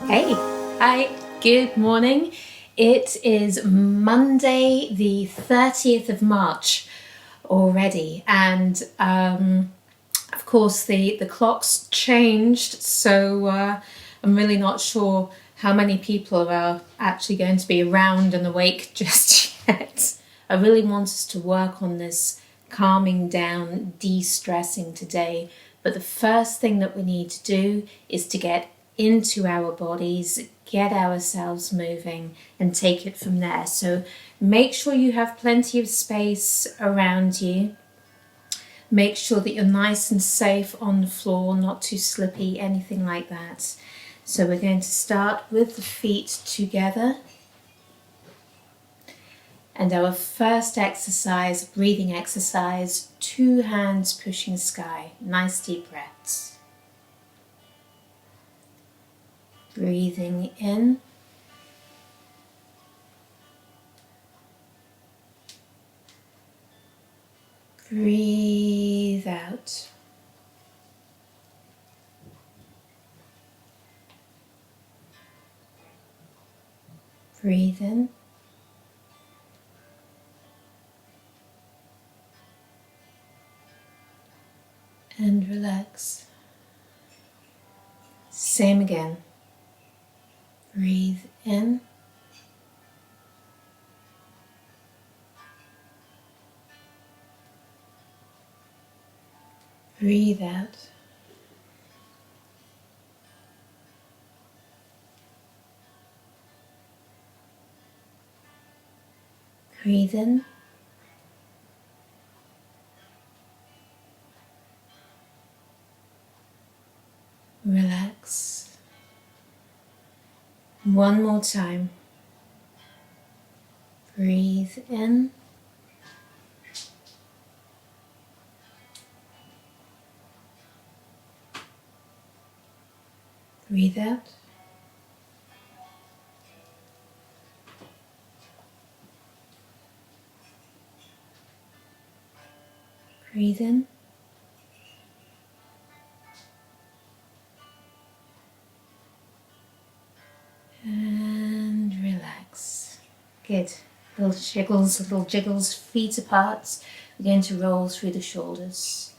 Hey, hi, good morning. It is Monday the 30th of March already, and of course the clock's changed, so I'm really not sure how many people are actually going to be around and awake just yet. I really want us to work on this calming down, de-stressing today, but the first thing that we need to do is to get into our bodies, get ourselves moving and take it from there. So make sure you have plenty of space around you. Make sure that you're nice and safe on the floor, not too slippy, anything like that. So we're going to start with the feet together. And our first exercise, breathing exercise, 2 hands pushing sky. Nice deep breaths. Breathing in. Breathe out. Breathe in. And relax. Same again. Breathe in. Breathe out. Breathe in. Relax. One more time. Breathe in. Breathe out. Breathe in. And relax. Good. Little jiggles, feet apart. We're going to roll through the shoulders.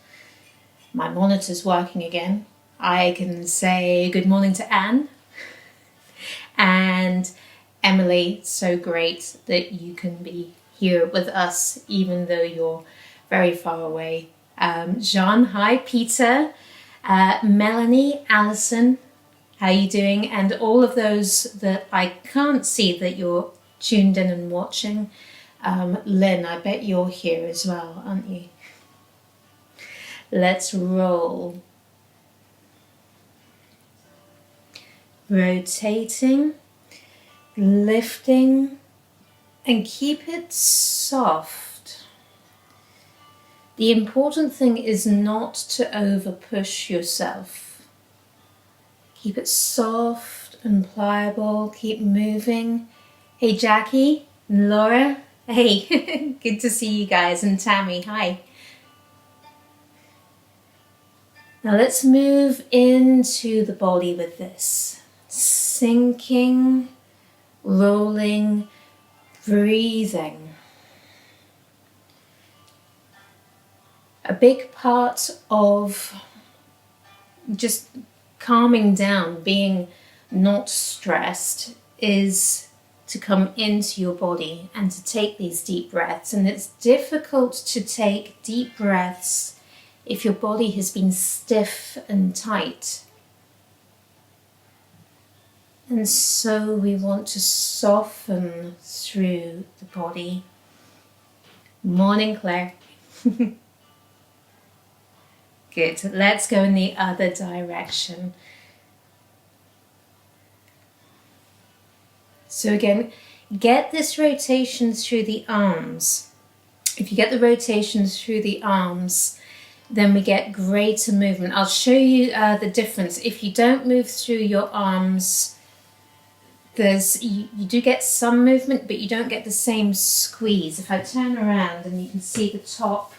My monitor's working again. I can say good morning to Anne and Emily. So great that you can be here with us, even though you're very far away. Jean, hi. Peter, Melanie, Alison, how are you doing? And all of those that I can't see that you're tuned in and watching. Lynn, I bet you're here as well, aren't you? Let's roll. Rotating, lifting, and keep it soft. The important thing is not to over push yourself. Keep it soft and pliable, keep moving. Hey Jackie, Laura, hey, good to see you guys, and Tammy, hi. Now let's move into the body with this. Sinking, rolling, breathing. A big part of just calming down, being not stressed, is to come into your body and to take these deep breaths. And it's difficult to take deep breaths if your body has been stiff and tight. And so we want to soften through the body. Morning, Claire. Good. Let's go in the other direction. So again, get this rotation through the arms. If you get the rotation through the arms, then we get greater movement. I'll show you the difference. If you don't move through your arms, you do get some movement, but you don't get the same squeeze. If I turn around and you can see the top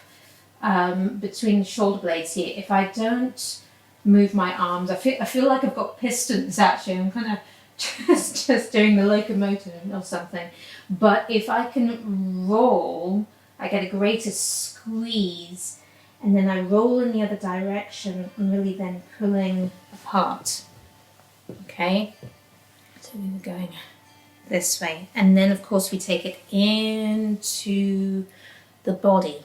between the shoulder blades here, if I don't move my arms, I feel like I've got pistons actually. I'm kind of just doing the locomotor or something. But if I can roll, I get a greater squeeze, and then I roll in the other direction and really then pulling apart. Okay, so we were going this way, and then of course we take it into the body.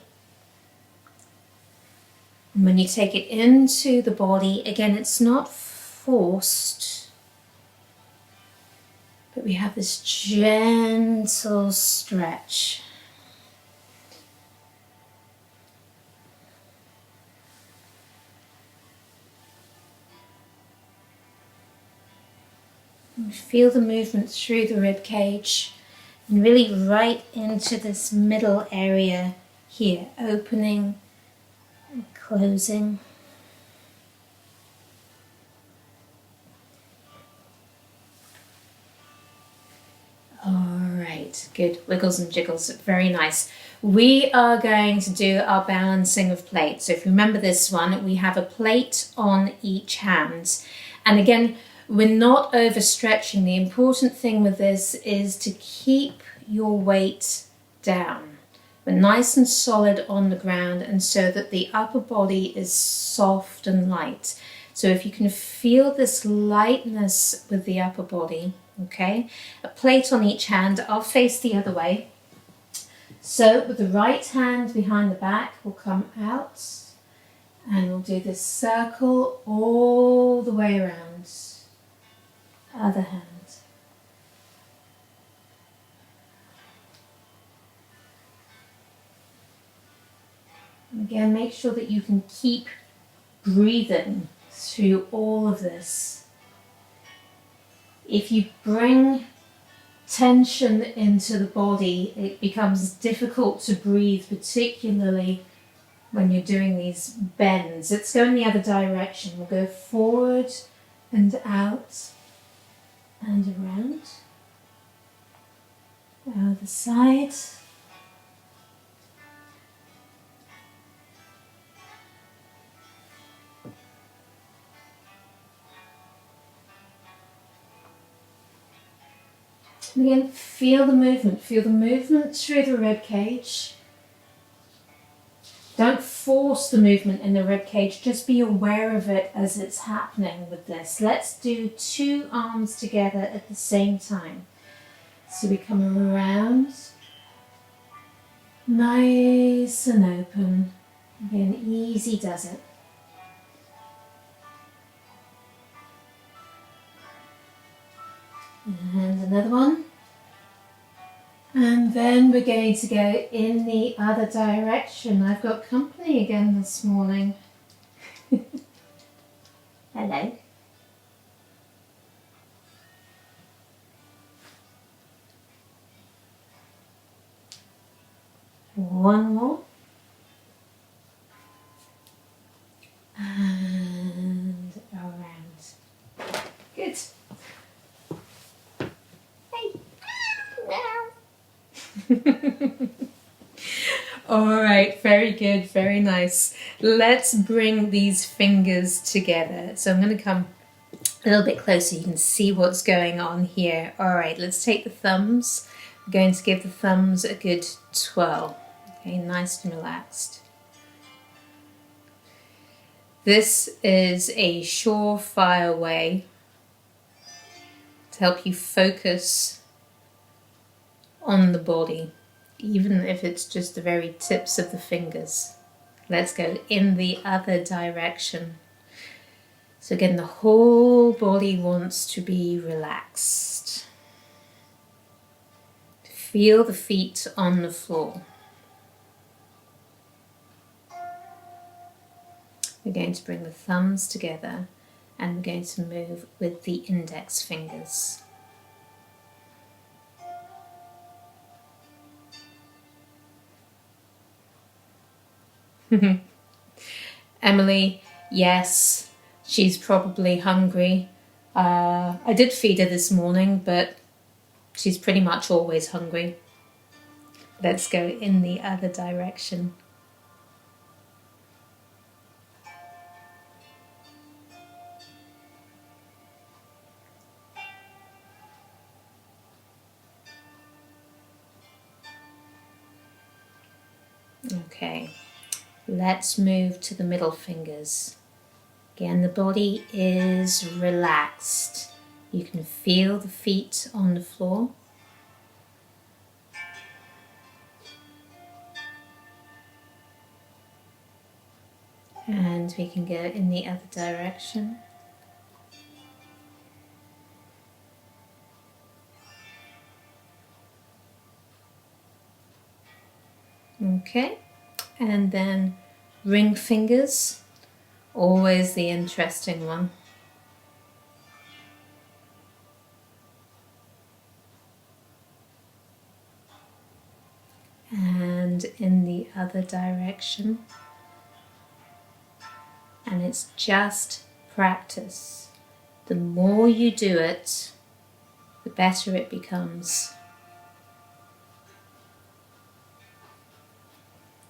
And when you take it into the body, again, it's not forced, but we have this gentle stretch. And feel the movement through the rib cage and really right into this middle area here, opening and closing. Alright, good. Wiggles and jiggles, very nice. We are going to do our balancing of plates. So if you remember this one, we have a plate on each hand. And again, we're not overstretching. The important thing with this is to keep your weight down. We're nice and solid on the ground, and so that the upper body is soft and light. So if you can feel this lightness with the upper body, okay, a plate on each hand. I'll face the other way. So with the right hand behind the back, we'll come out and we'll do this circle all the way around. Other hand. And again, make sure that you can keep breathing through all of this. If you bring tension into the body, it becomes difficult to breathe, particularly when you're doing these bends. Let's go in the other direction. We'll go forward and out and around. Other side. And again, feel the movement through the rib cage. Don't force the movement in the rib cage, just be aware of it as it's happening with this. Let's do 2 arms together at the same time. So we come around, nice and open. Again, easy does it. And another one. And then we're going to go in the other direction. I've got company again this morning. Hello. One more. And around. Good. All right, very good, very nice. Let's bring these fingers together. So I'm going to come a little bit closer. You can see what's going on here. All right, let's take the thumbs. We're going to give the thumbs a good twirl. Okay, nice and relaxed. This is a surefire way to help you focus on the body, even if it's just the very tips of the fingers. Let's go in the other direction. So again, the whole body wants to be relaxed. Feel the feet on the floor. We're going to bring the thumbs together and we're going to move with the index fingers. Emily, yes, she's probably hungry. I did feed her this morning, but she's pretty much always hungry. Let's go in the other direction. Okay, let's move to the middle fingers. Again, the body is relaxed. You can feel the feet on the floor. And we can go in the other direction. Okay, and then ring fingers, always the interesting one. And in the other direction. And it's just practice. The more you do it, the better it becomes.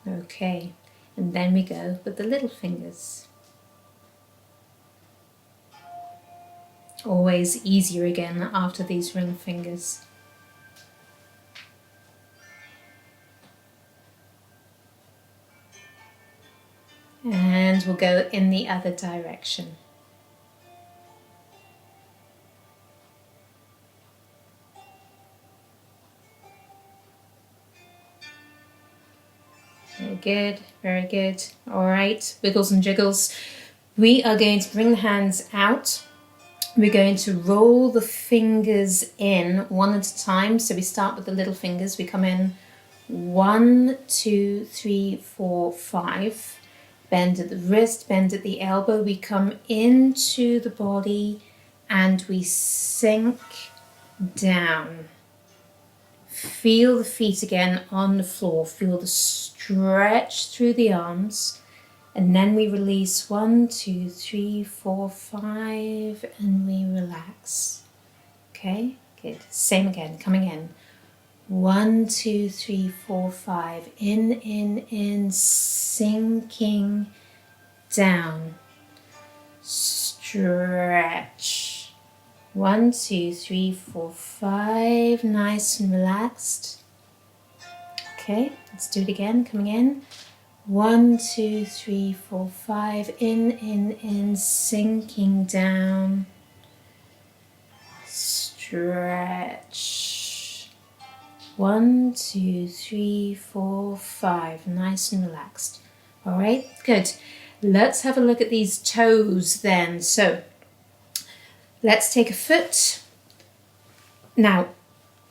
Okay, and then we go with the little fingers. Always easier again after these ring fingers. And we'll go in the other direction. Very good, very good. All right, wiggles and jiggles. We are going to bring the hands out. We're going to roll the fingers in one at a time. So we start with the little fingers. We come in 1, 2, 3, 4, 5. Bend at the wrist, bend at the elbow. We come into the body and we sink down. Feel the feet again on the floor. Feel the stretch through the arms. And then we release 1, 2, 3, 4, 5, and we relax. Okay, good. Same again, coming in. 1, 2, 3, 4, 5. In, sinking down. Stretch. 1, 2, 3, 4, 5. Nice and relaxed. Okay, let's do it again. Coming in. 1, 2, 3, 4, 5. In, sinking down. Stretch. 1, 2, 3, 4, 5. Nice and relaxed. All right, good. Let's have a look at these toes then. So let's take a foot. Now,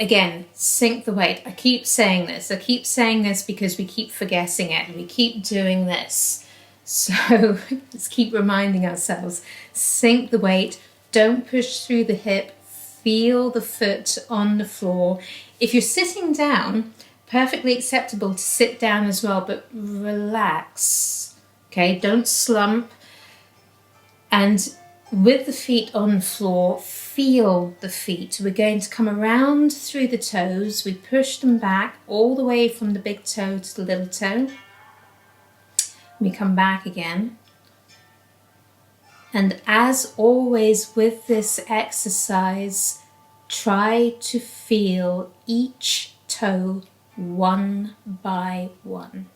again, sink the weight. I keep saying this. I keep saying this because we keep forgetting it. We keep doing this. So let's keep reminding ourselves. Sink the weight. Don't push through the hip. Feel the foot on the floor. If you're sitting down, perfectly acceptable to sit down as well, but relax. Okay, don't slump. And with the feet on the floor, feel the feet. We're going to come around through the toes. We push them back all the way from the big toe to the little toe. We come back again. And as always with this exercise, try to feel each toe one by one.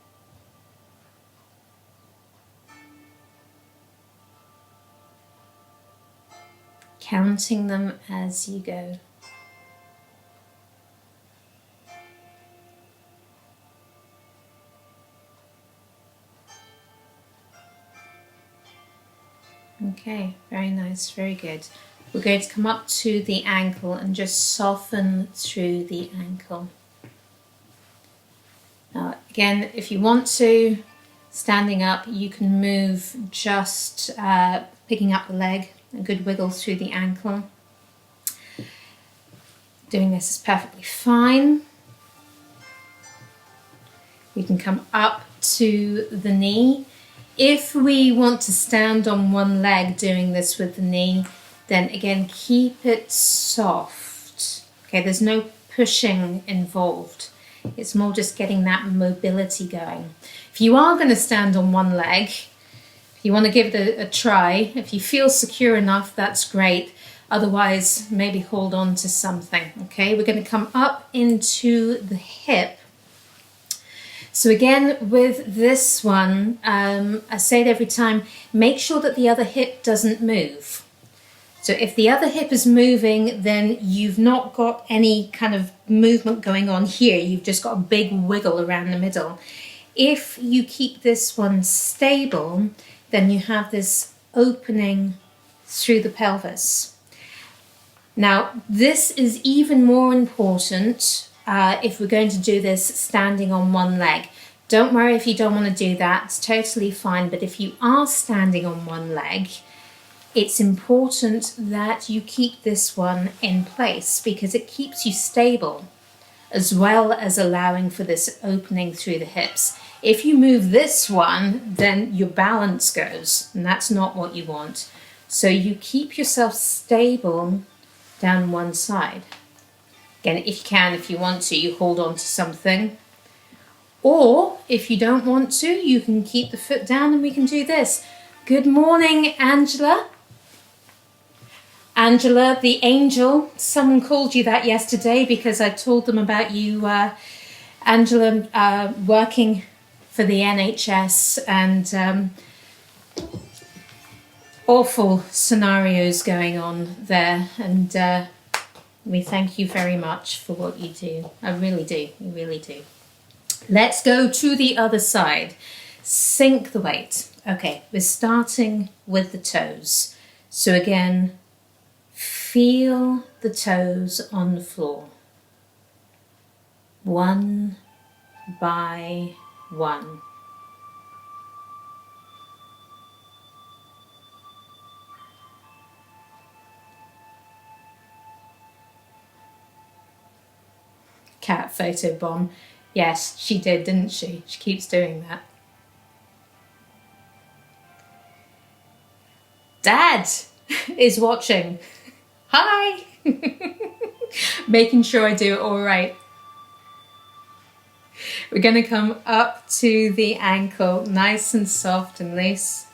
Counting them as you go. Okay, very nice, very good. We're going to come up to the ankle and just soften through the ankle. Now, again, if you want to, standing up, you can move just picking up the leg, a good wiggle through the ankle. Doing this is perfectly fine. We can come up to the knee. If we want to stand on one leg doing this with the knee, then again, keep it soft. Okay, there's no pushing involved. It's more just getting that mobility going. If you are going to stand on one leg, if you want to give it a try, if you feel secure enough, that's great. Otherwise, maybe hold on to something. Okay, we're going to come up into the hip. So again, with this one, I say it every time, make sure that the other hip doesn't move. So if the other hip is moving, then you've not got any kind of movement going on here. You've just got a big wiggle around the middle. If you keep this one stable, then you have this opening through the pelvis. Now, this is even more important if we're going to do this standing on one leg. Don't worry if you don't want to do that, it's totally fine. But if you are standing on one leg, it's important that you keep this one in place because it keeps you stable as well as allowing for this opening through the hips. If you move this one, then your balance goes, and that's not what you want. So you keep yourself stable down one side. Again, if you can, if you want to, you hold on to something. Or if you don't want to, you can keep the foot down and we can do this. Good morning, Angela. Angela, the angel. Someone called you that yesterday because I told them about you, Angela, working for the NHS and awful scenarios going on there. And we thank you very much for what you do. I really do. You really do. Let's go to the other side. Sink the weight. Okay, we're starting with the toes. So again, feel the toes on the floor. One by one. Cat photo bomb. Yes, she did, didn't she? She keeps doing that. Dad is watching. Hi! Making sure I do it all right. We're going to come up to the ankle, nice and soft and loose.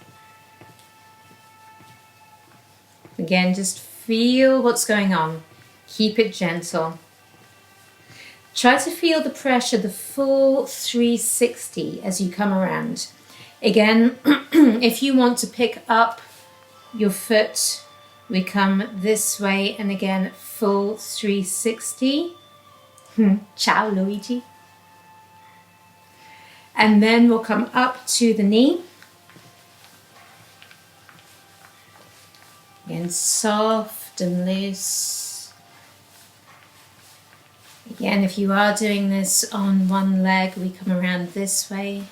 Again, just feel what's going on. Keep it gentle. Try to feel the pressure, the full 360 as you come around. Again, if you want to pick up your foot, we come this way and again, full 360. Ciao, Luigi. And then we'll come up to the knee. Again, soft and loose. Again, if you are doing this on one leg, we come around this way.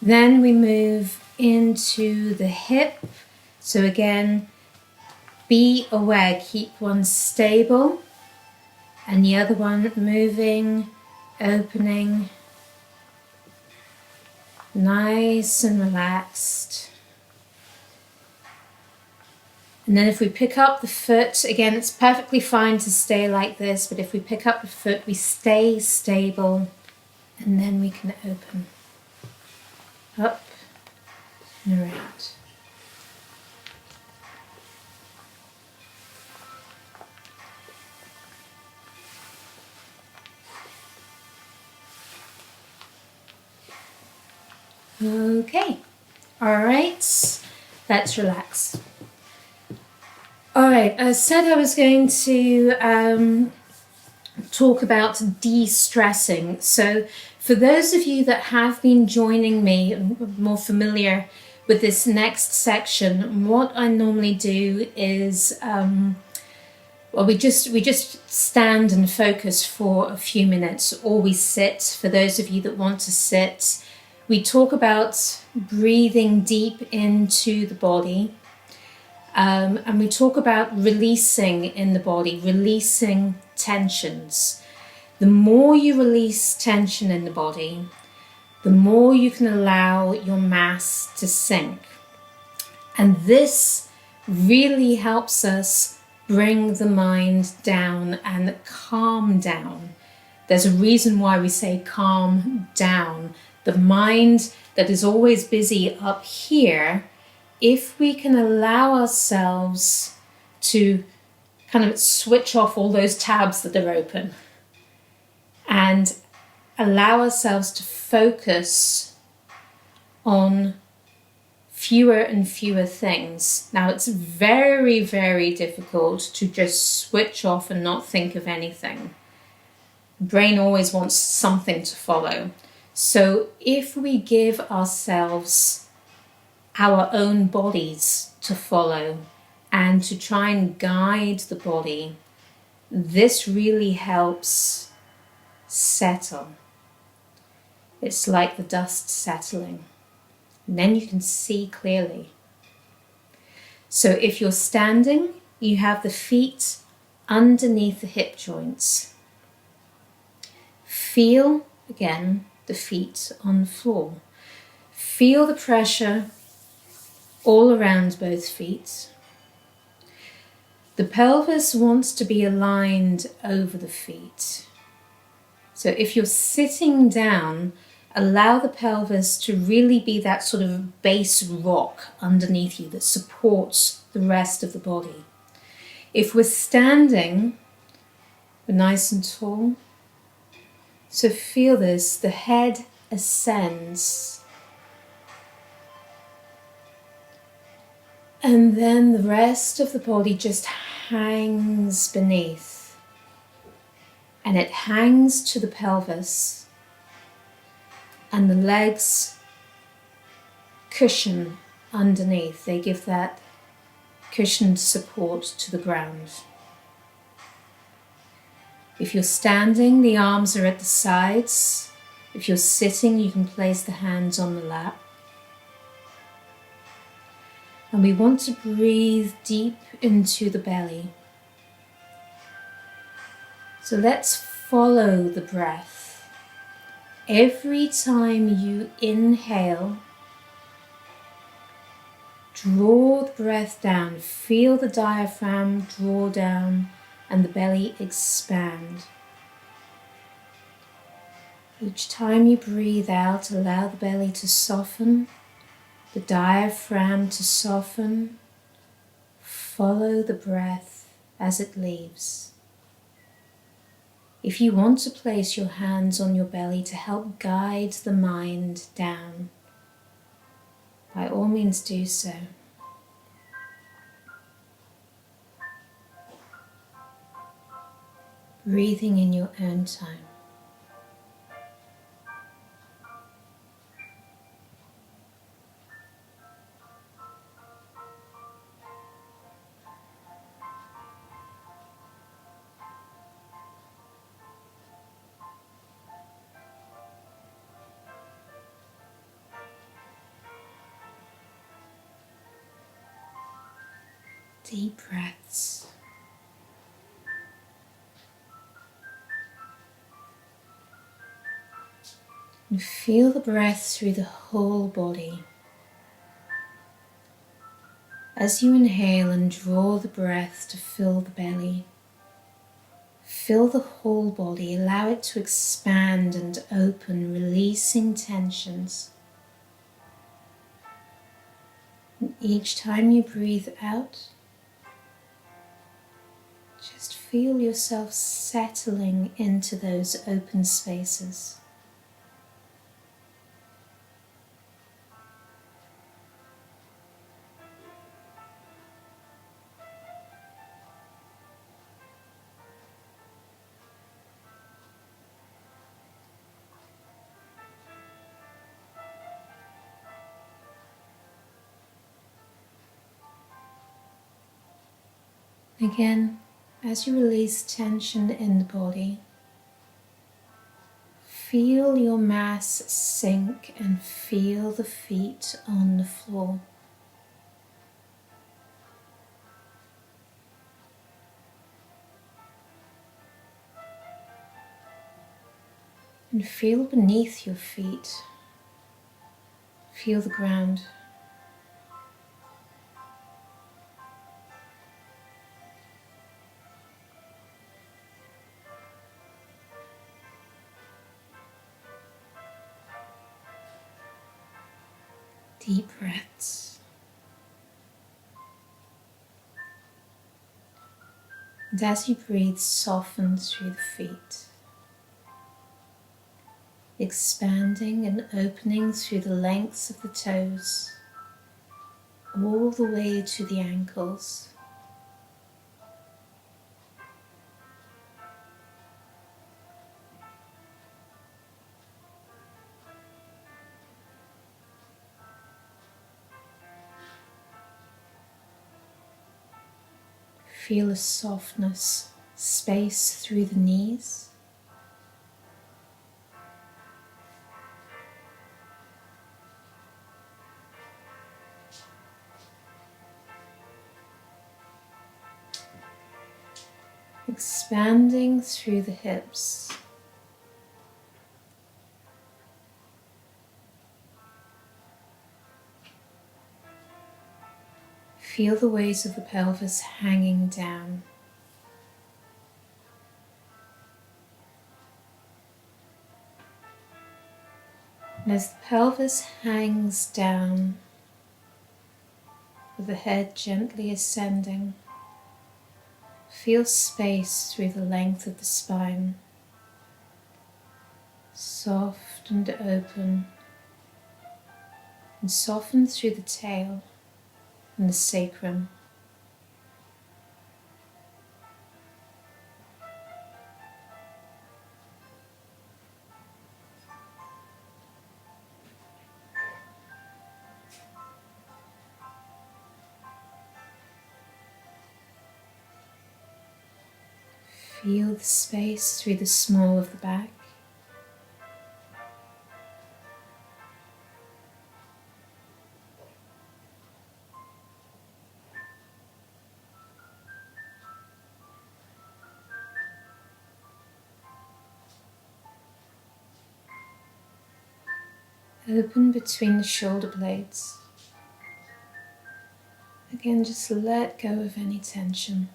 Then we move into the hip. So again, be aware, keep one stable and the other one moving, opening, nice and relaxed. And then if we pick up the foot, again, it's perfectly fine to stay like this, but if we pick up the foot, we stay stable and then we can open up and around. Okay, all right, let's relax. All right, I said I was going to talk about de-stressing. So for those of you that have been joining me, more familiar with this next section, what I normally do is, well, we just stand and focus for a few minutes, or we sit, for those of you that want to sit. We talk about breathing deep into the body. And we talk about releasing in the body, releasing tensions. The more you release tension in the body, the more you can allow your mass to sink. And this really helps us bring the mind down and calm down. There's a reason why we say calm down. The mind that is always busy up here, if we can allow ourselves to kind of switch off all those tabs that are open and allow ourselves to focus on fewer and fewer things. Now, it's very, very difficult to just switch off and not think of anything. The brain always wants something to follow. So if we give ourselves our own bodies to follow and to try and guide the body, this really helps settle. It's like the dust settling. And then you can see clearly. So if you're standing, you have the feet underneath the hip joints. Feel, again, the feet on the floor. Feel the pressure all around both feet. The pelvis wants to be aligned over the feet. So if you're sitting down, allow the pelvis to really be that sort of base rock underneath you that supports the rest of the body. If we're standing, we're nice and tall. So feel this, the head ascends. And then the rest of the body just hangs beneath. And it hangs to the pelvis. And the legs cushion underneath. They give that cushioned support to the ground. If you're standing, the arms are at the sides. If you're sitting, you can place the hands on the lap. And we want to breathe deep into the belly. So let's follow the breath. Every time you inhale, draw the breath down. Feel the diaphragm draw down and the belly expand. Each time you breathe out, allow the belly to soften, the diaphragm to soften. Follow the breath as it leaves. If you want to place your hands on your belly to help guide the mind down, by all means do so. Breathing in your own time. Deep breaths. And feel the breath through the whole body. As you inhale and draw the breath to fill the belly, fill the whole body, allow it to expand and open, releasing tensions. And each time you breathe out, just feel yourself settling into those open spaces. Again, as you release tension in the body, feel your mass sink and feel the feet on the floor. And feel beneath your feet. Feel the ground. Deep breaths. And as you breathe, soften through the feet, expanding and opening through the lengths of the toes, all the way to the ankles. Feel a softness, space through the knees. Expanding through the hips. Feel the weight of the pelvis hanging down. And as the pelvis hangs down, with the head gently ascending, feel space through the length of the spine, soft and open, and soften through the tail and the sacrum. Feel the space through the small of the back. Open between the shoulder blades. Again, just let go of any tension.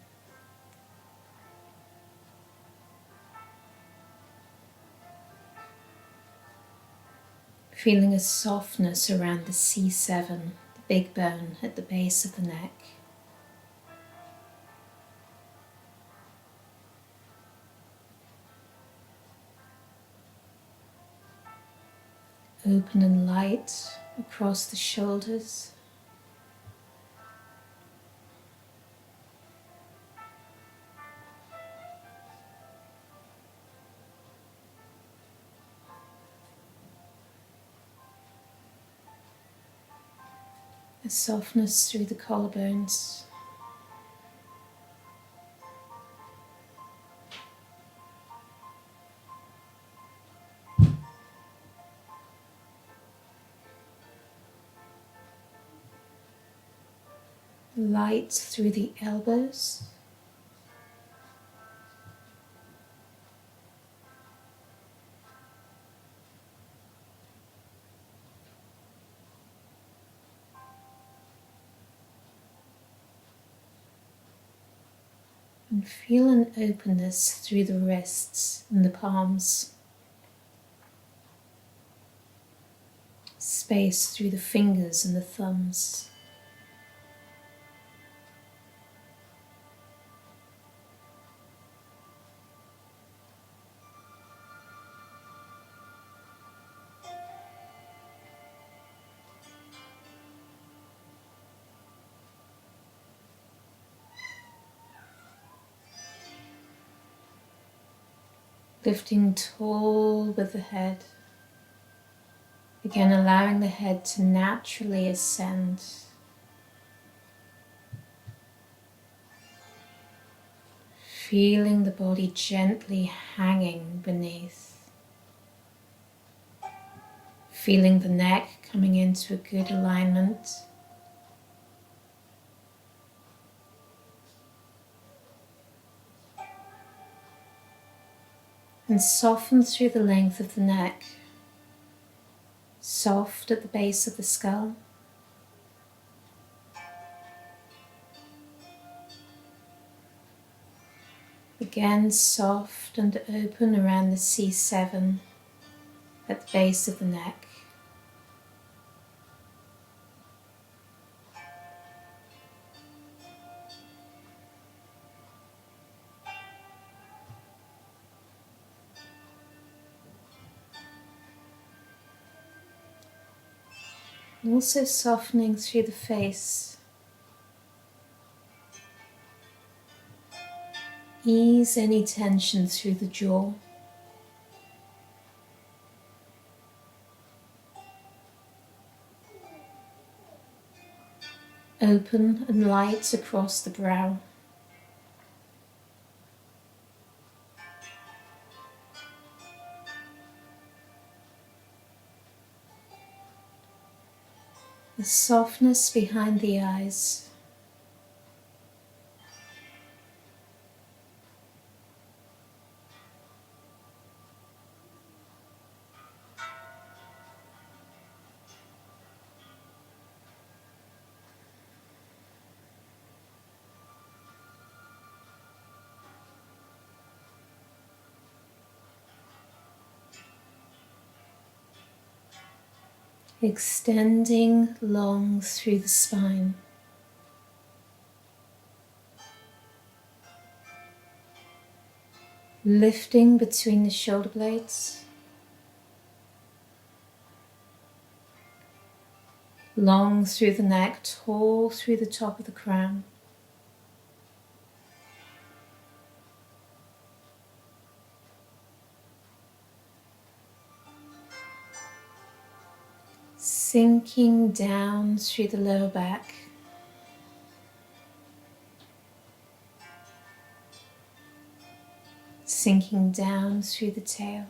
Feeling a softness around the C7, the big bone at the base of the neck. Open and light across the shoulders. A softness through the collarbones. Light through the elbows. And feel an openness through the wrists and the palms. Space through the fingers and the thumbs. Lifting tall with the head. Again, allowing the head to naturally ascend. Feeling the body gently hanging beneath. Feeling the neck coming into a good alignment. And soften through the length of the neck. Soft at the base of the skull. Again, soft and open around the C7 at the base of the neck. And also softening through the face. Ease any tension through the jaw. Open and light across the brow. The softness behind the eyes. Extending long through the spine. Lifting between the shoulder blades. Long through the neck, tall through the top of the crown. Sinking down through the lower back. Sinking down through the tail.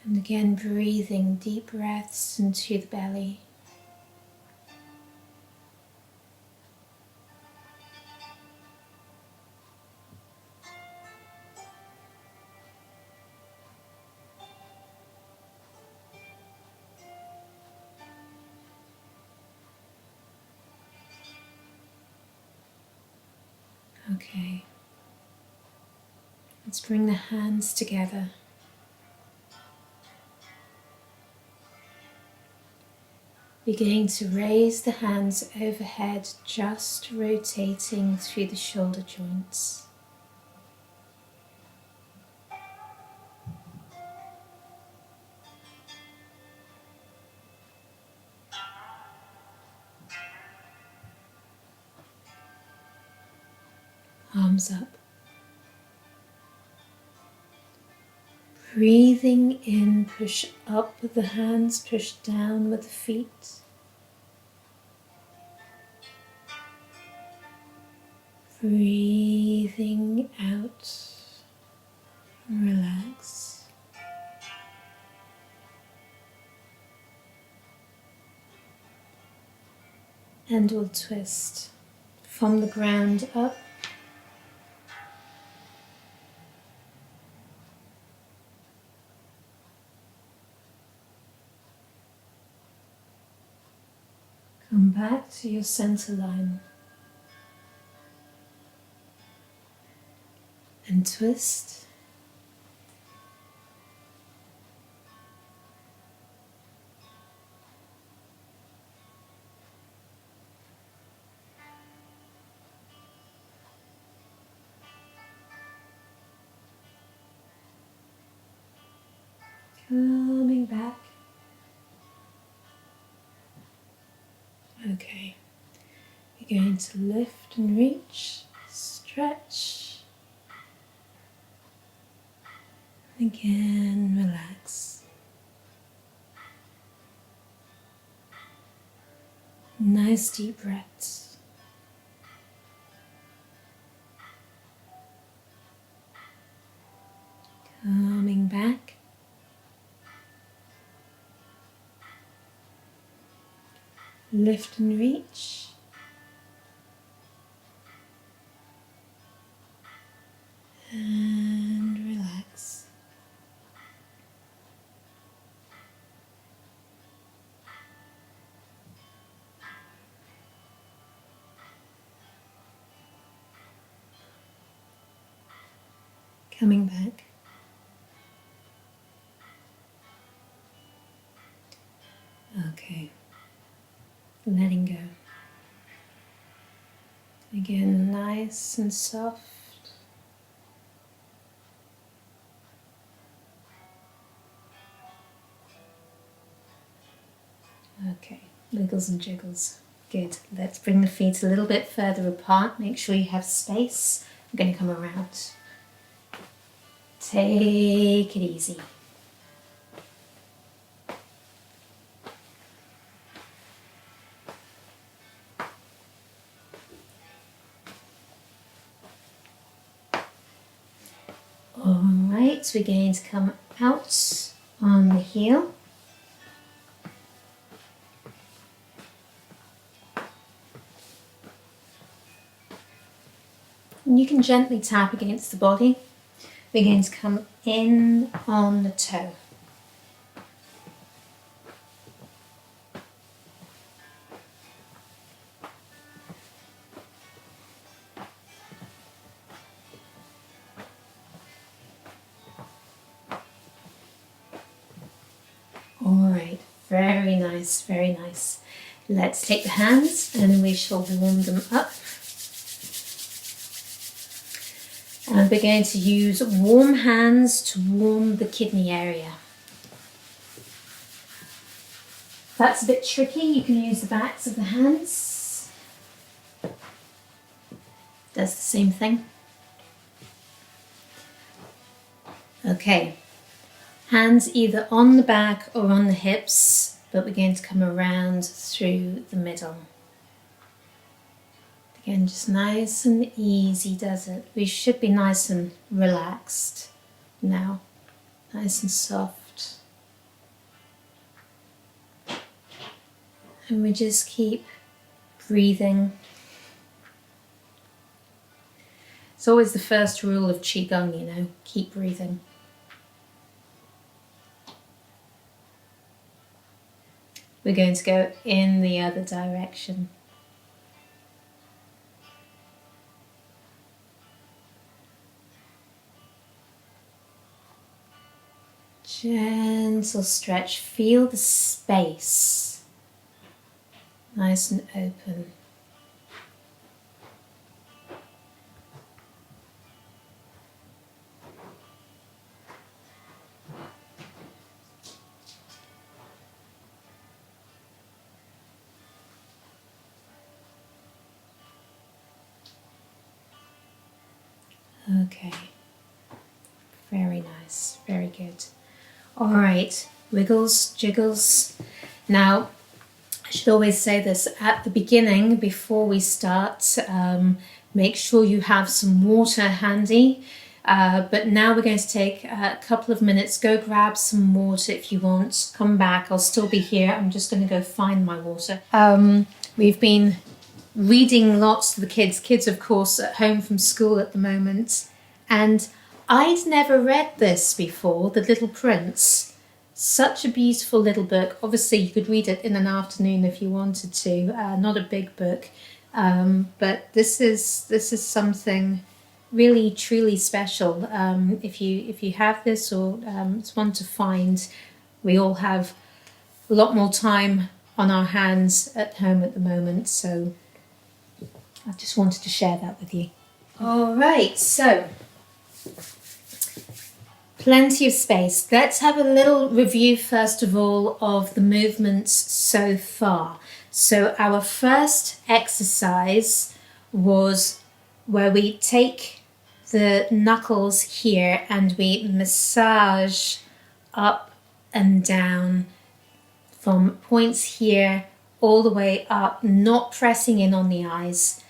And again, breathing deep breaths into the belly. Okay, let's bring the hands together. Begin to raise the hands overhead, just rotating through the shoulder joints. Arms up. Breathing in, push up with the hands, push down with the feet. Breathing out, relax. And we'll twist from the ground up. Come back to your center line. And twist. Coming back. Okay, you're going to lift and reach, stretch. Again, relax. Nice deep breaths. Coming back. Lift and reach. And relax. Coming back. Okay. letting go. Again, nice and soft. Okay, wiggles and jiggles. Good. Let's bring the feet a little bit further apart. Make sure you have space. I'm going to come around. Take it easy. Alright, so we're going to come out on the heel. And you can gently tap against the body. We're going to come in on the toe. Alright, very nice, very nice. Let's take the hands and we shall warm them up. And we're going to use warm hands to warm the kidney area. If that's a bit tricky, you can use the backs of the hands. Does the same thing. Okay. Hands either on the back or on the hips, but we're going to come around through the middle. Again, just nice and easy does it. We should be nice and relaxed now. Nice and soft. And we just keep breathing. It's always the first rule of Qigong, you know, keep breathing. We're going to go in the other direction. Gentle stretch, feel the space, nice and open. Okay, very nice, very good. All right, wiggles, jiggles. Now, I should always say this at the beginning before we start. Make sure you have some water handy. But now we're going to take a couple of minutes. Go grab some water if you want. Come back. I'll still be here. I'm just going to go find my water. We've been reading lots to the kids. Kids, of course, at home from school at the moment. And I'd never read this before, The Little Prince. Such a beautiful little book. Obviously, you could read it in an afternoon if you wanted to. Not a big book, but this is something really truly special. If you have this, or it's one to find. We all have a lot more time on our hands at home at the moment, so I just wanted to share that with you. All right, so. Plenty of space. Let's have a little review first of all of the movements so far. So our first exercise was where we take the knuckles here and we massage up and down from points here all the way up, not pressing in on the eyes,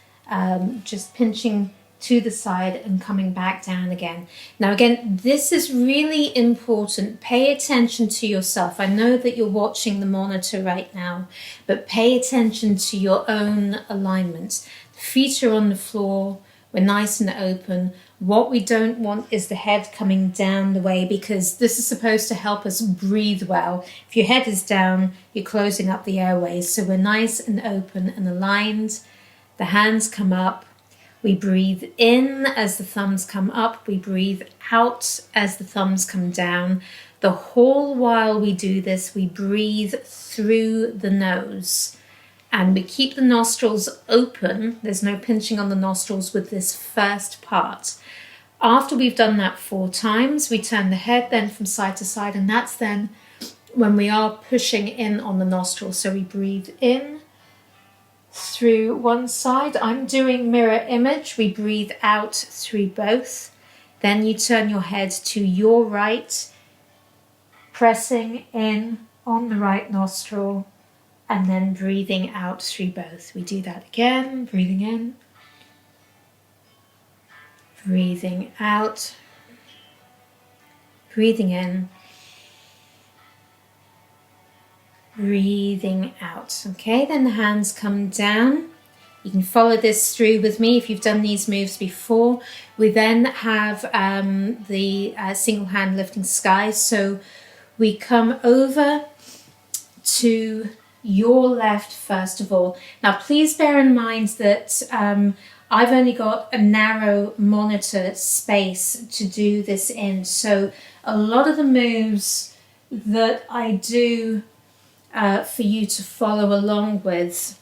just pinching to the side and coming back down again. Now again, this is really important. Pay attention to yourself. I know that you're watching the monitor right now, but pay attention to your own alignment. The feet are on the floor, we're nice and open. What we don't want is the head coming down the way, because this is supposed to help us breathe well. If your head is down, you're closing up the airways. So we're nice and open and aligned. The hands come up. We breathe in as the thumbs come up. We breathe out as the thumbs come down. The whole while we do this, we breathe through the nose. And we keep the nostrils open. There's no pinching on the nostrils with this first part. After we've done that 4 times, we turn the head then from side to side, and that's then when we are pushing in on the nostrils. So we breathe in through one side. I'm doing mirror image. We breathe out through both. Then you turn your head to your right, pressing in on the right nostril, and then breathing out through both. We do that again, breathing in, breathing out, breathing in, breathing out. Okay, then the hands come down. You can follow this through with me if you've done these moves before. We then have the single hand lifting skies. So we come over to your left first of all. Now please bear in mind that I've only got a narrow monitor space to do this in. So a lot of the moves that I do for you to follow along with,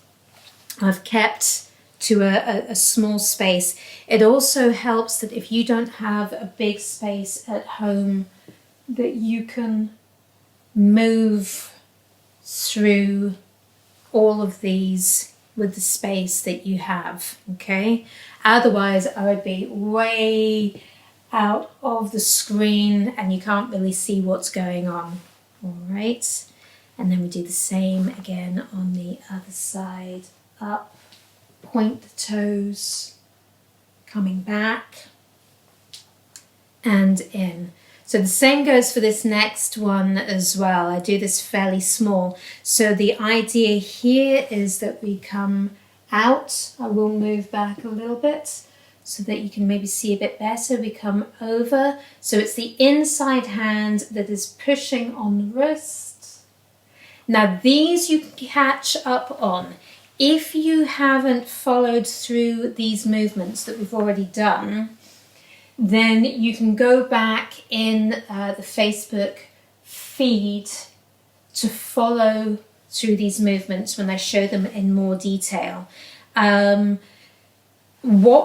I've kept to a small space. It also helps that if you don't have a big space at home, that you can move through all of these with the space that you have, okay? Otherwise, I would be way out of the screen and you can't really see what's going on, all right? And then we do the same again on the other side. Up, point the toes, coming back, and in. So the same goes for this next one as well. I do this fairly small. So the idea here is that we come out. I will move back a little bit so that you can maybe see a bit better. We come over. So it's the inside hand that is pushing on the wrist. Now these you can catch up on. If you haven't followed through these movements that we've already done, then you can go back in the Facebook feed to follow through these movements when I show them in more detail. What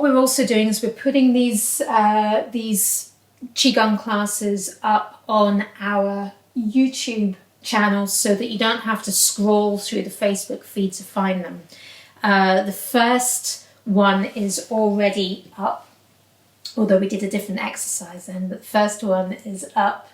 we're also doing is we're putting these Qigong classes up on our YouTube channels so that you don't have to scroll through the Facebook feed to find them. The first one is already up, although we did a different exercise then, but the first one is up.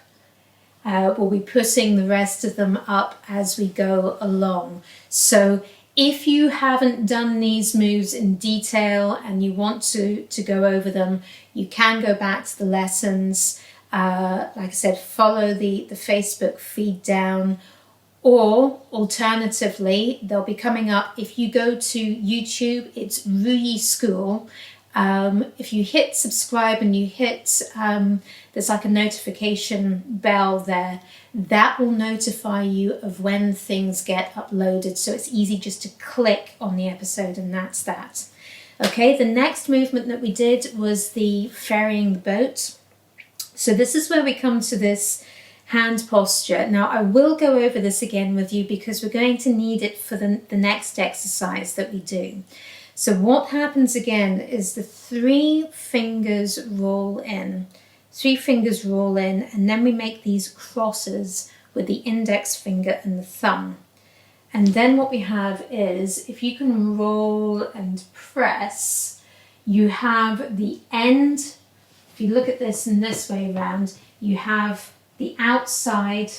We'll be putting the rest of them up as we go along. So if you haven't done these moves in detail and you want to go over them, you can go back to the lessons. Like I said, follow the Facebook feed down, or alternatively, they'll be coming up. If you go to YouTube, it's Ruyi School. If you hit subscribe and you hit, there's like a notification bell there, that will notify you of when things get uploaded. So it's easy just to click on the episode and that's that. Okay, the next movement that we did was the ferrying the boat. So this is where we come to this hand posture. Now I will go over this again with you because we're going to need it for the next exercise that we do. So what happens again is the 3 fingers roll in. 3 fingers roll in, and then we make these crosses with the index finger and the thumb. And then what we have is, if you can roll and press, you have the end. If you look at this in this way around, you have the outside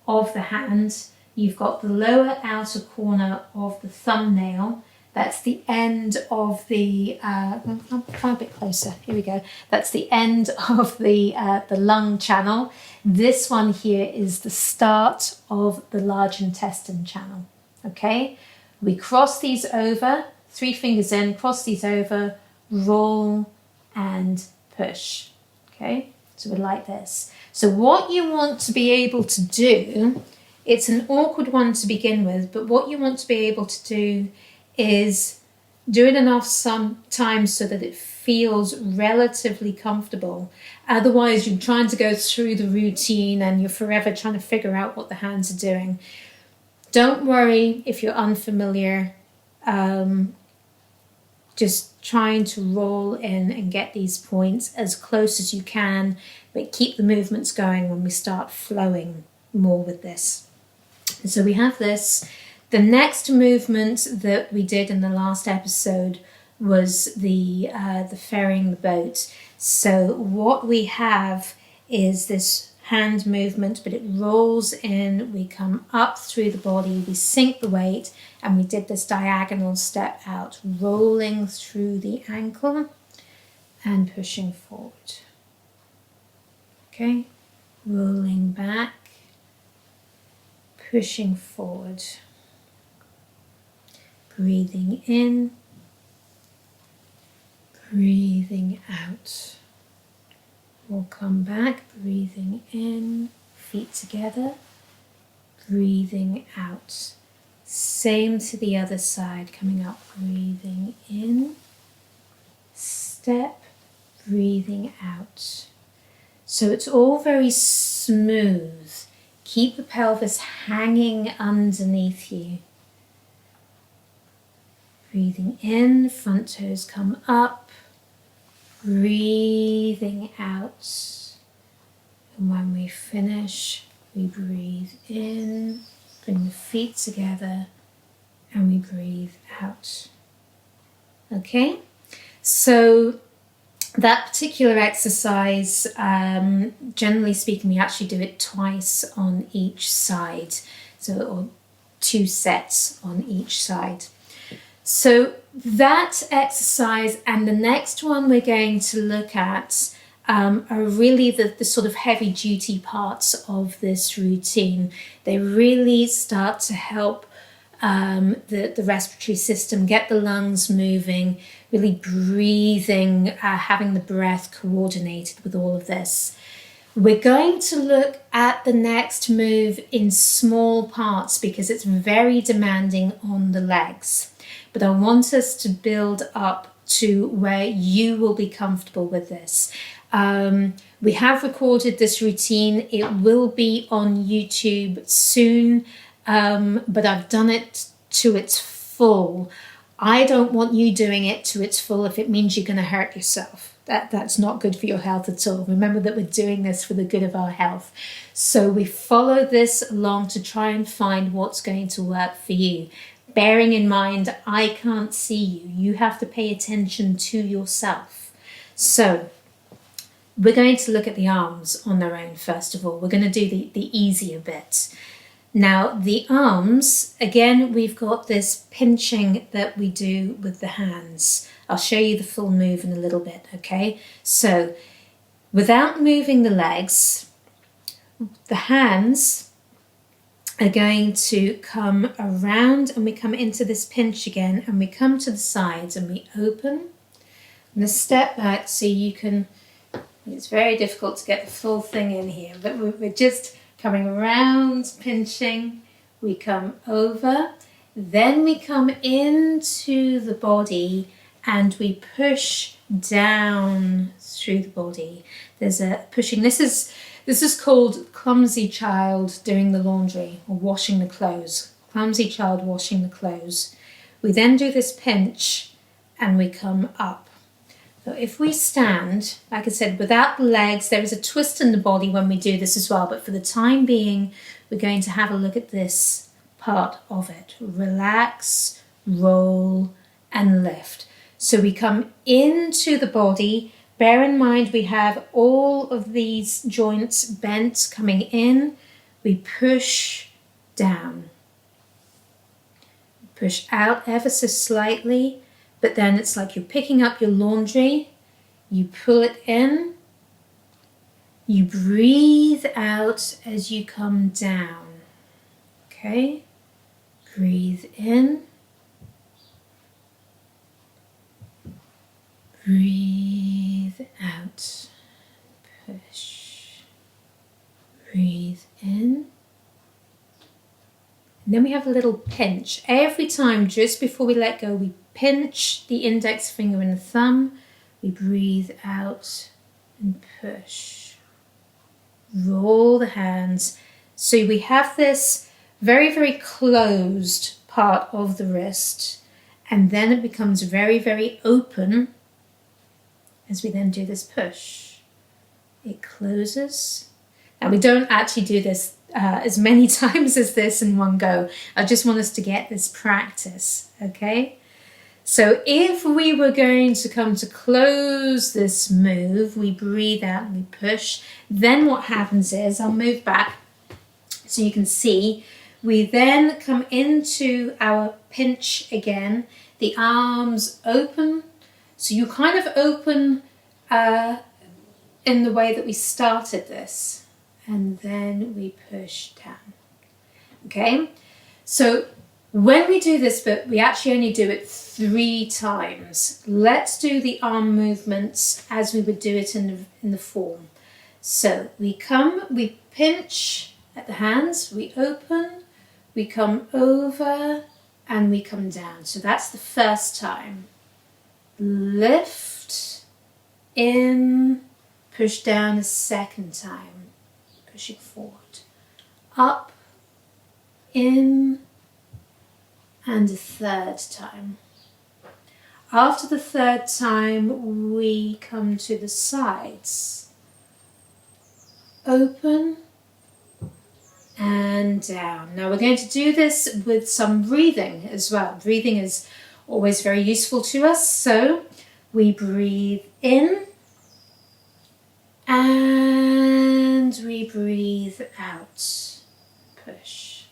of the hand. You've got the lower outer corner of the thumbnail. That's the end of the, come a bit closer, here we go. That's the end of the lung channel. This one here is the start of the large intestine channel, okay? We cross these over, 3 fingers in, cross these over, roll and push, okay? So we're like this. So what you want to be able to do, it's an awkward one to begin with, but what you want to be able to do is do it enough sometimes so that it feels relatively comfortable. Otherwise, you're trying to go through the routine and you're forever trying to figure out what the hands are doing. Don't worry if you're unfamiliar. Just trying to roll in and get these points as close as you can, but keep the movements going when we start flowing more with this. So we have this. The next movement that we did in the last episode was the ferrying the boat. So what we have is this hand movement, but it rolls in, we come up through the body, we sink the weight, and we did this diagonal step out, rolling through the ankle and pushing forward. Okay, rolling back, pushing forward, breathing in, breathing out. We'll come back, breathing in, feet together, breathing out. Same to the other side, coming up, breathing in, step, breathing out. So it's all very smooth. Keep the pelvis hanging underneath you. Breathing in, front toes come up. Breathing out, and when we finish, we breathe in, bring the feet together, and we breathe out. Okay, so that particular exercise, generally speaking, we actually do it twice on each side, or 2 sets on each side. So that exercise and the next one we're going to look at are really the sort of heavy duty parts of this routine. They really start to help the respiratory system, get the lungs moving, really breathing, having the breath coordinated with all of this. We're going to look at the next move in small parts because it's very demanding on the legs. But I want us to build up to where you will be comfortable with this. We have recorded this routine. It will be on YouTube soon, but I've done it to its full. I don't want you doing it to its full if it means you're going to hurt yourself. That's not good for your health at all. Remember that we're doing this for the good of our health. So we follow this along to try and find what's going to work for you. Bearing in mind, I can't see you. You have to pay attention to yourself. So we're going to look at the arms on their own, first of all. We're going to do the easier bit. Now, the arms, again, we've got this pinching that we do with the hands. I'll show you the full move in a little bit, okay? So without moving the legs, the hands are going to come around and we come into this pinch again and we come to the sides and we open and step back so you can, it's very difficult to get the full thing in here, but we're just coming around, pinching, we come over, then we come into the body and we push down through the body. There's a pushing, this is called Clumsy Child doing the laundry or washing the clothes. Clumsy Child washing the clothes. We then do this pinch and we come up. So if we stand, like I said, without the legs, there is a twist in the body when we do this as well. But for the time being, we're going to have a look at this part of it. Relax, roll, and lift. So we come into the body. Bear in mind we have all of these joints bent coming in. We push down. Push out ever so slightly, but then it's like you're picking up your laundry. You pull it in. You breathe out as you come down. Okay? Breathe in. Breathe out, push, breathe in. And then we have a little pinch. Every time, just before we let go, we pinch the index finger and the thumb. We breathe out and push. Roll the hands. So we have this very, very closed part of the wrist, and then it becomes very, very open as we then do this push. It closes. Now we don't actually do this as many times as this in one go. I just want us to get this practice, okay? So if we were going to come to close this move, we breathe out and we push. Then what happens is, I'll move back so you can see, we then come into our pinch again. The arms open. So you kind of open in the way that we started this. And then we push down. Okay? So when we do this bit, we actually only do it 3 times. Let's do the arm movements as we would do it in the form. So we come, we pinch at the hands, we open, we come over, and we come down. So that's the first time. Lift, in, push down a second time, pushing forward. Up, in, and a third time. After the third time, we come to the sides. Open and down. Now we're going to do this with some breathing as well. Breathing is always very useful to us. So we breathe in and we breathe out. Push.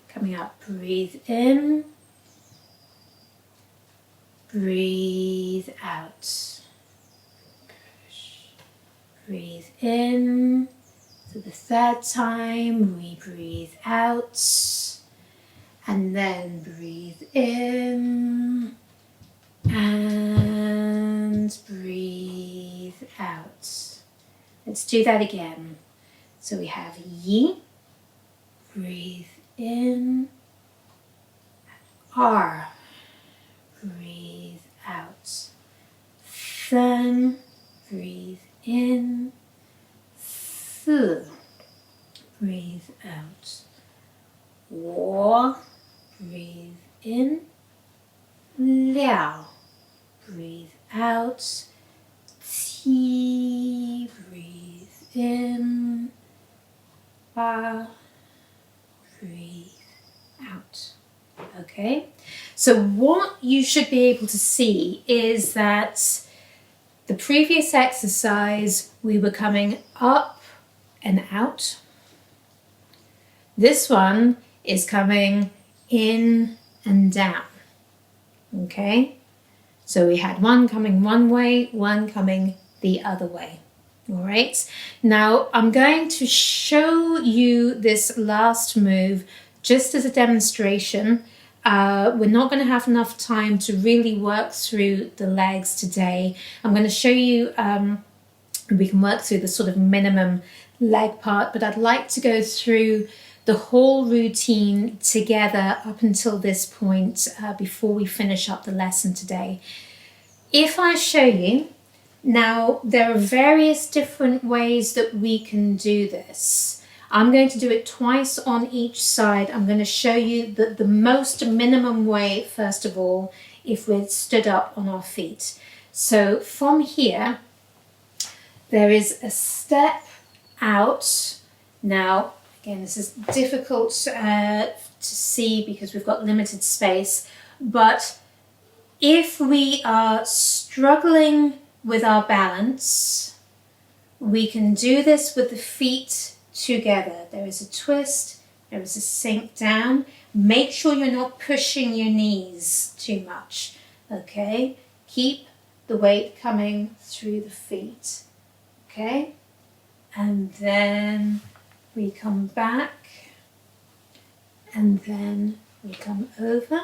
Coming up, breathe in. Breathe out. Push. Breathe in. So the third time we breathe out. And then breathe in. And breathe out. Let's do that again. So we have Yi. Breathe in. R. Breathe out. Then breathe in. Th. Breathe out. Wo. Breathe in. Liao. Breathe out. Qi. Breathe in. Ba. Breathe out. Okay, so what you should be able to see is that the previous exercise we were coming up and out. This one is coming in and down. Okay, so we had one coming one way, one coming the other way. All right, now I'm going to show you this last move just as a demonstration. We're not going to have enough time to really work through the legs today. I'm going to show you, we can work through the sort of minimum leg part, but I'd like to go through the whole routine together up until this point before we finish up the lesson today. If I show you, now there are various different ways that we can do this. I'm going to do it twice on each side. I'm going to show you the most minimum way, first of all, if we're stood up on our feet. So from here, there is a step out. Now, again, this is difficult to see because we've got limited space, but if we are struggling with our balance, we can do this with the feet together. There is a twist, there is a sink down. Make sure you're not pushing your knees too much, okay? Keep the weight coming through the feet, okay? And then we come back, and then we come over.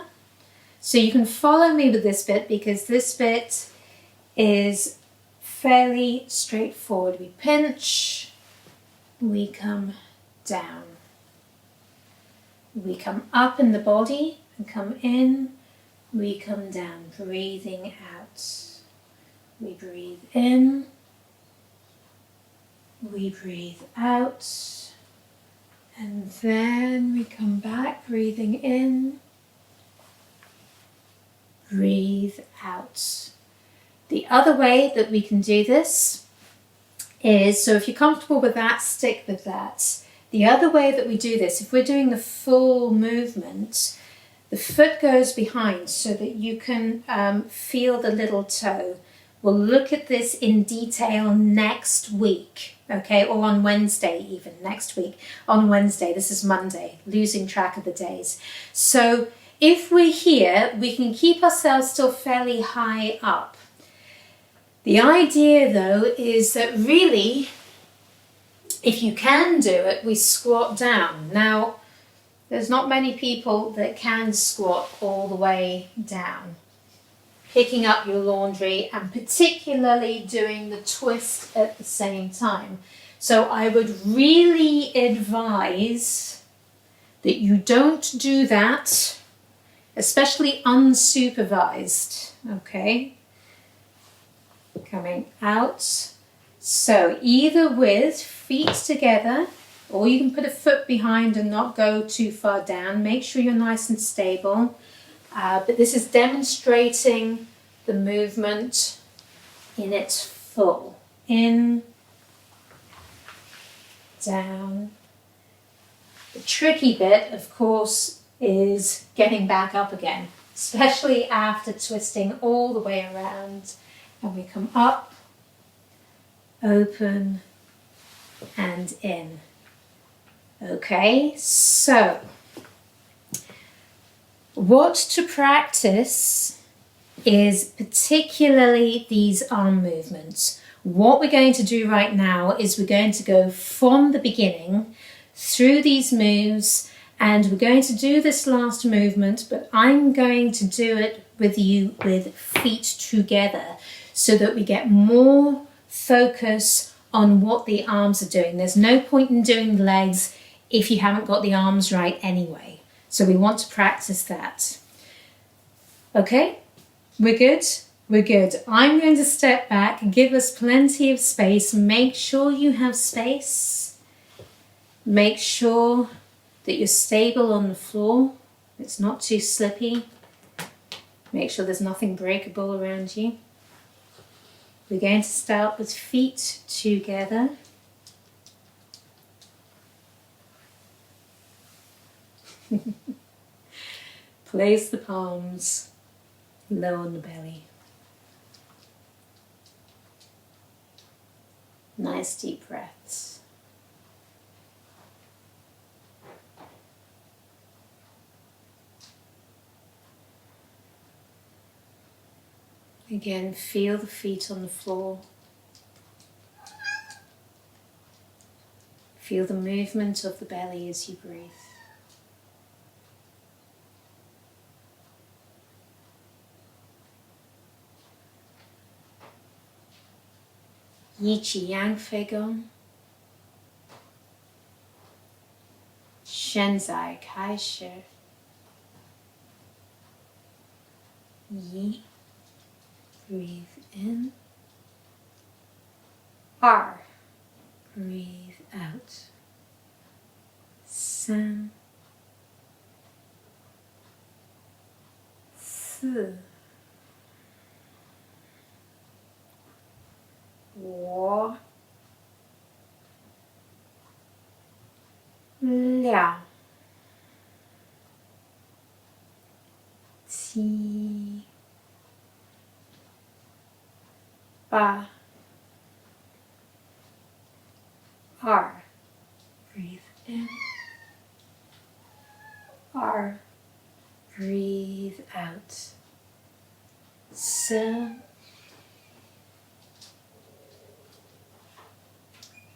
So you can follow me with this bit because this bit is fairly straightforward. We pinch, we come down. We come up in the body and come in, we come down, breathing out. We breathe in, we breathe out, and And then we come back, breathing in, breathe out. The other way that we can do this is, so if you're comfortable with that, stick with that. The other way that we do this, if we're doing the full movement, the foot goes behind so that you can feel the little toe. We'll look at this in detail next week, okay, or on Wednesday even, next week. On Wednesday, this is Monday, losing track of the days. So if we're here, we can keep ourselves still fairly high up. The idea though is that really, if you can do it, we squat down. Now, there's not many people that can squat all the way down. Picking up your laundry and particularly doing the twist at the same time. So I would really advise that you don't do that, especially unsupervised, okay? Coming out. So either with feet together, or you can put a foot behind and not go too far down. Make sure you're nice and stable. But this is demonstrating the movement in its full. In, down. The tricky bit, of course, is getting back up again, especially after twisting all the way around. And we come up, open, and in. Okay, so what to practice is particularly these arm movements. What we're going to do right now is we're going to go from the beginning through these moves, and we're going to do this last movement, but I'm going to do it with you with feet together so that we get more focus on what the arms are doing. There's no point in doing the legs if you haven't got the arms right anyway. So we want to practice that. Okay, we're good? We're good. I'm going to step back, give us plenty of space. Make sure you have space. Make sure that you're stable on the floor. It's not too slippy. Make sure there's nothing breakable around you. We're going to start with feet together. Place the palms low on the belly. Nice deep breaths. Again, feel the feet on the floor. Feel the movement of the belly as you breathe. Yiqi Yangfei Gong. 现在开始。一 breathe in. 二 breathe out. 三 四 五 六 七 八 二 breathe in. 二 breathe out. 三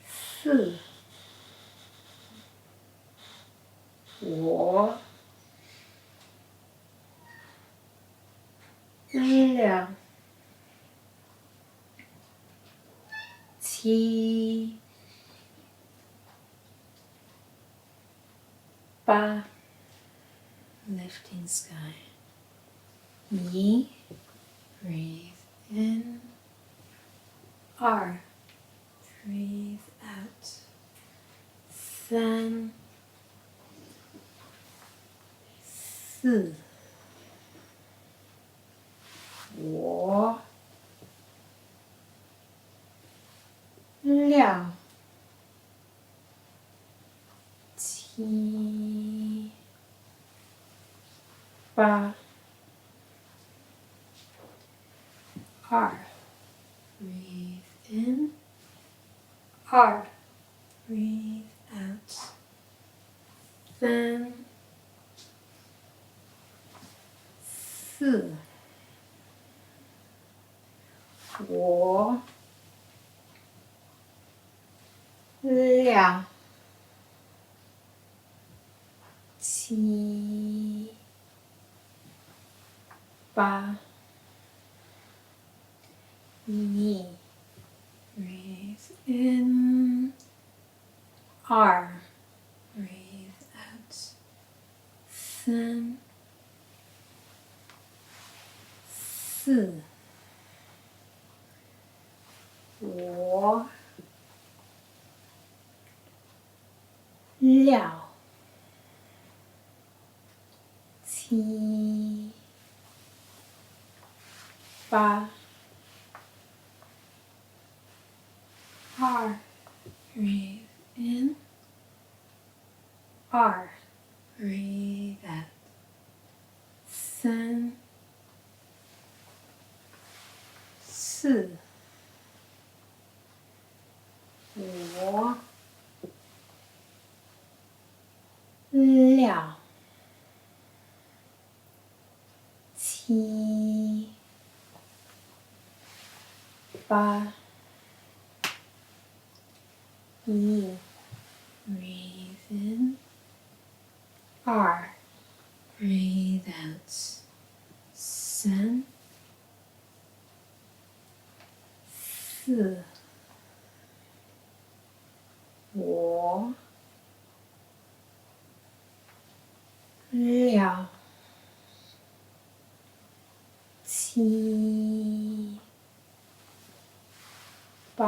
四 五 六 七 八 lifting sky. 一 breathe in. 二 breathe out. 三4 5 6 7 8 R. Breathe in. R. Breathe out. Then 4 5 6 7 8 2 breathe in. R. Breathe out. 3 4 5 6 7 8 R. Breathe in. R. Breathe out. 3 4 5 6 7 8 2 breathe in. R. Breathe out. 3 4 5 6 7 8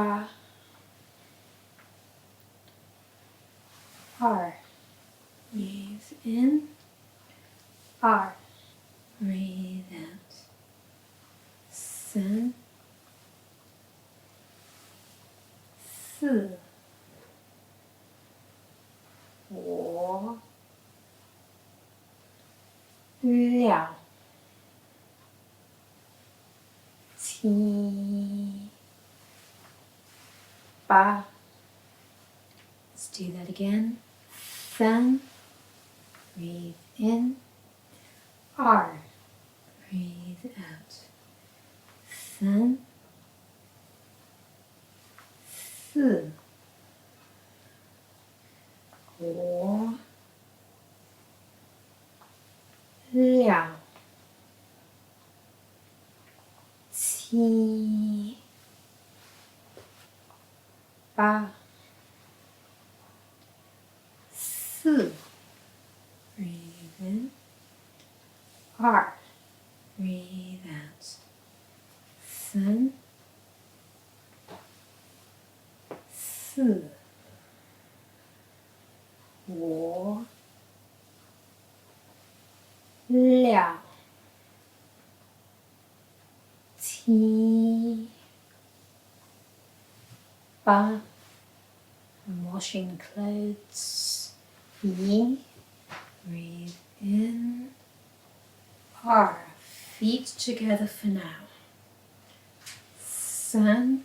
R. Breathe in. R. Breathe out. 3 4 5 6 7 8 Let's do that again. 3 breathe in. R. Breathe out. 3 4 5 6 7 8 4 breathe in. R. Breathe out. 3 4 5 6 7 8 washing clothes. Yi. Breathe in. R. Feet together for now. 3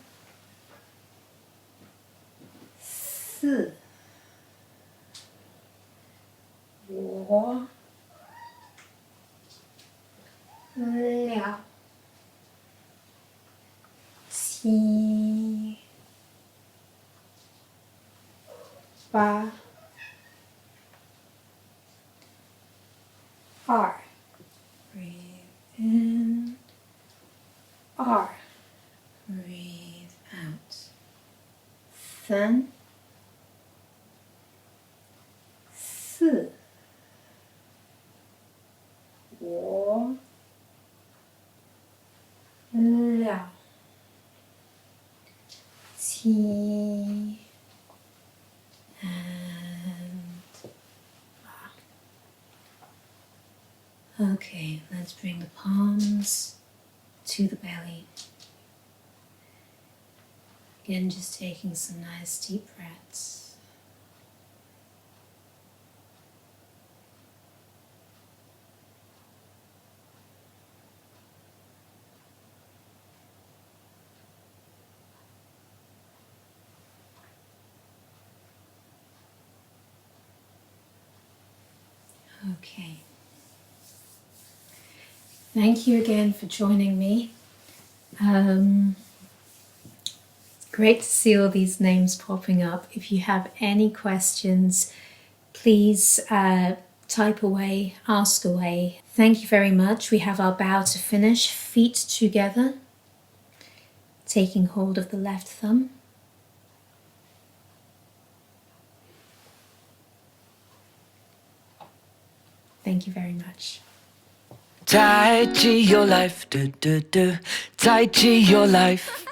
4 5 6 7 8 R. Breathe in. R. Breathe out. 3 4 5 6 7 and Okay, let's bring the palms to the belly. Again, just taking some nice deep breaths. Okay. Thank you again for joining me. Great to see all these names popping up. If you have any questions, please type away, ask away. Thank you very much. We have our bow to finish, feet together, taking hold of the left thumb. Thank you very much. Tai Chi your life, Tai Chi your life.